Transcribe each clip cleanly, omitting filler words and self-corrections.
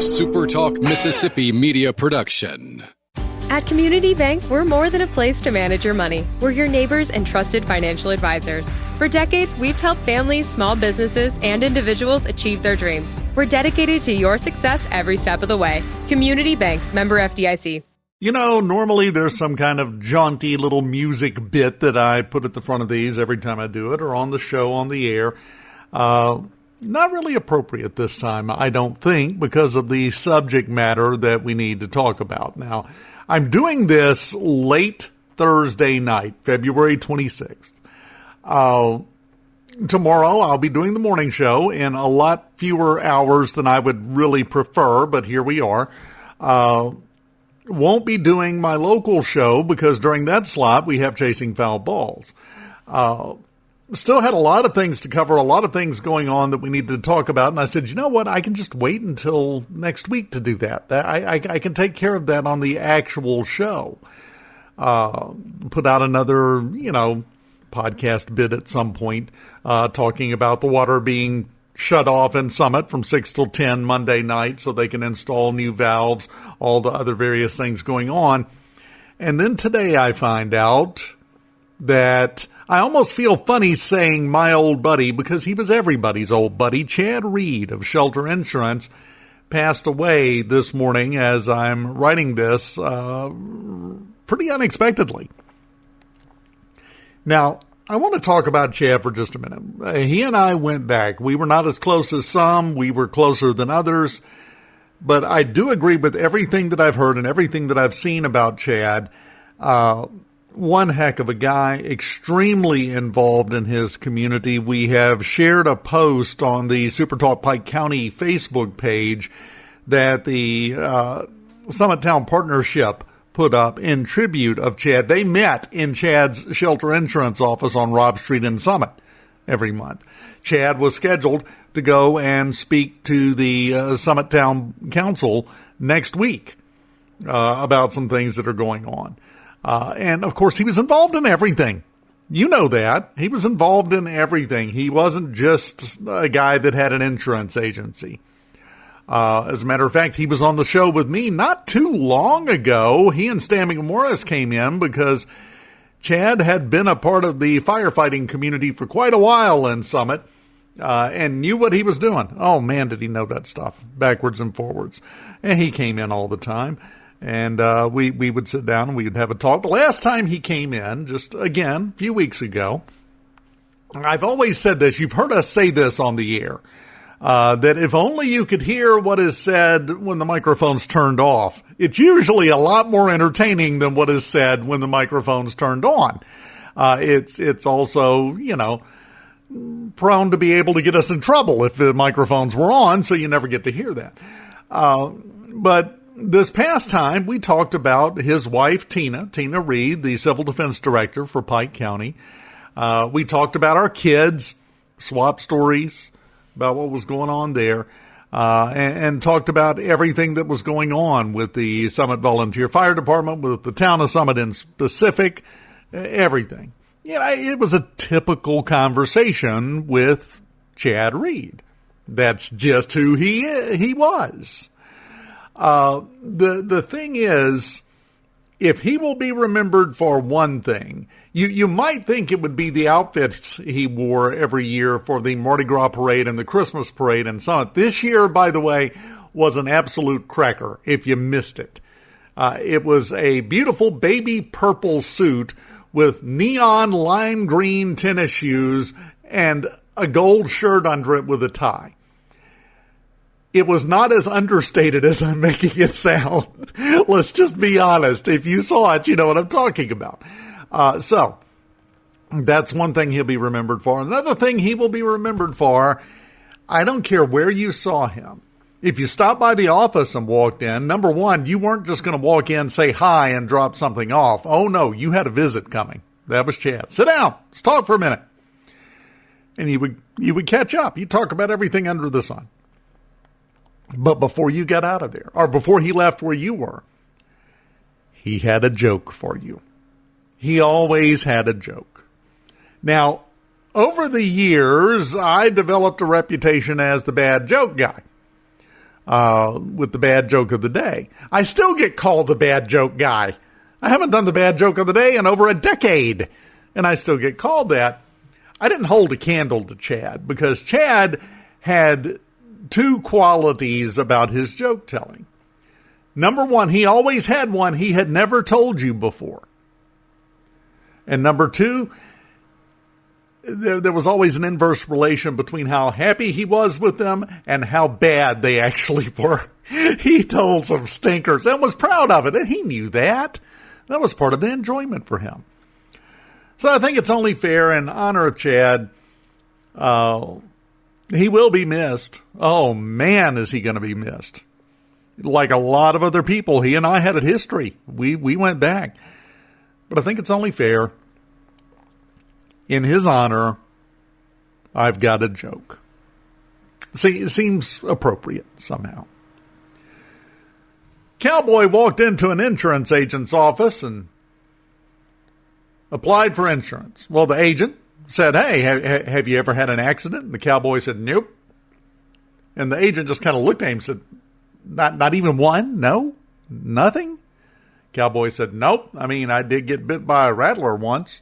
SuperTalk Mississippi media production. At Community Bank, we're more than a place to manage your money. We're your neighbors and trusted financial advisors. For decades, we've helped families, small businesses, and individuals achieve their dreams. We're dedicated to your success every step of the way. Community Bank, member FDIC. You know, normally there's some kind of jaunty little music bit that I put at the front of these every time I do it, or on the show, on the air. Not really appropriate this time, I don't think, because of the subject matter that we need to talk about. Now, I'm doing this late Thursday night, February 26th. Tomorrow I'll be doing the morning show in a lot fewer hours than I would really prefer, but here we are. Won't be doing my local show because during that slot we have Chasing Foul Balls. Still had a lot of things to cover, a lot of things going on that we needed to talk about. And I said, you know what? I can just wait until next week to do that. I can take care of that on the actual show. Put out another, podcast bit at some point, talking about the water being shut off in Summit from 6 till 10 Monday night so they can install new valves, all the other various things going on. And then today I find out that I almost feel funny saying my old buddy because he was everybody's old buddy. Chad Reed of Shelter Insurance passed away this morning as I'm writing this pretty unexpectedly. Now, I want to talk about Chad for just a minute. He and I went back. We were not as close as some. We were closer than others. But I do agree with everything that I've heard and everything that I've seen about Chad. One heck of a guy, extremely involved in his community. We have shared a post on the SuperTalk Pike County Facebook page that the Summit Town Partnership put up in tribute of Chad. They met in Chad's Shelter Insurance office on Robb Street in Summit every month. Chad was scheduled to go and speak to the Summit Town Council next week about some things that are going on. And, of course, he was involved in everything. You know that. He was involved in everything. He wasn't just a guy that had an insurance agency. As a matter of fact, he was on the show with me not too long ago. He and Stan McMorris came in because Chad had been a part of the firefighting community for quite a while in Summit and knew what he was doing. Oh, man, did he know that stuff backwards and forwards. And he came in all the time. And we would sit down and we would have a talk. The last time he came in, just again, a few weeks ago, I've always said this. You've heard us say this on the air, that if only you could hear what is said when the microphone's turned off, it's usually a lot more entertaining than what is said when the microphone's turned on. It's also, prone to be able to get us in trouble if the microphones were on, so you never get to hear that. But this past time, we talked about his wife, Tina Reed, the Civil Defense Director for Pike County. We talked about our kids, swap stories about what was going on there, and talked about everything that was going on with the Summit Volunteer Fire Department, with the town of Summit in specific, everything. It was a typical conversation with Chad Reed. That's just who he was. The thing is, if he will be remembered for one thing, you might think it would be the outfits he wore every year for the Mardi Gras parade and the Christmas parade and Summit. This year, by the way, was an absolute cracker if you missed it. It was a beautiful baby purple suit with neon lime green tennis shoes and a gold shirt under it with a tie. It was not as understated as I'm making it sound. Let's just be honest. If you saw it, you know what I'm talking about. So that's one thing he'll be remembered for. Another thing he will be remembered for, I don't care where you saw him. If you stopped by the office and walked in, number one, you weren't just going to walk in, say hi, and drop something off. Oh, no, you had a visit coming. That was Chad. Sit down. Let's talk for a minute. And you would catch up. You talk about everything under the sun. But before you got out of there, or before he left where you were, he had a joke for you. He always had a joke. Now, over the years, I developed a reputation as the bad joke guy. with the bad joke of the day. I still get called the bad joke guy. I haven't done the bad joke of the day in over a decade, and I still get called that. I didn't hold a candle to Chad because Chad had two qualities about his joke telling. Number one, he always had one he had never told you before. And number two, there was always an inverse relation between how happy he was with them and how bad they actually were. He told some stinkers and was proud of it, and he knew that. That was part of the enjoyment for him. So I think it's only fair in honor of Chad. He will be missed. Oh, man, is he going to be missed. Like a lot of other people, he and I had a history. We went back. But I think it's only fair. In his honor, I've got a joke. See, it seems appropriate somehow. Cowboy walked into an insurance agent's office and applied for insurance. Well, the agent said, hey, have you ever had an accident? And the cowboy said, nope. And the agent just kind of looked at him and said, not even one? No? Nothing? Cowboy said, nope. I mean, I did get bit by a rattler once.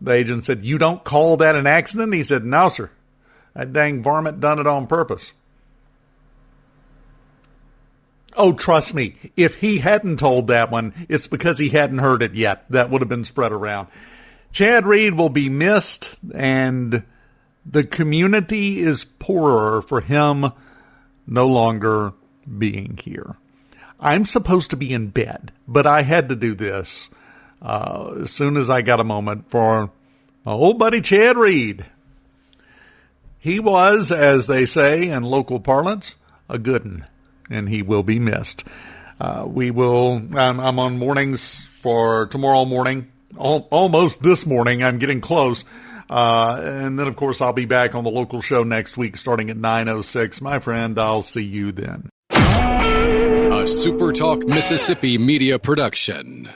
The agent said, you don't call that an accident? He said, no, sir. That dang varmint done it on purpose. Oh, trust me, if he hadn't told that one, it's because he hadn't heard it yet. That would have been spread around. Chad Reed will be missed, and the community is poorer for him no longer being here. I'm supposed to be in bed, but I had to do this as soon as I got a moment for my old buddy Chad Reed. He was, as they say in local parlance, a good one, and he will be missed. I'm on mornings for tomorrow morning, almost this morning. I'm getting close. And then, of course, I'll be back on the local show next week starting at 9:06. My friend, I'll see you then. A SuperTalk Mississippi media production.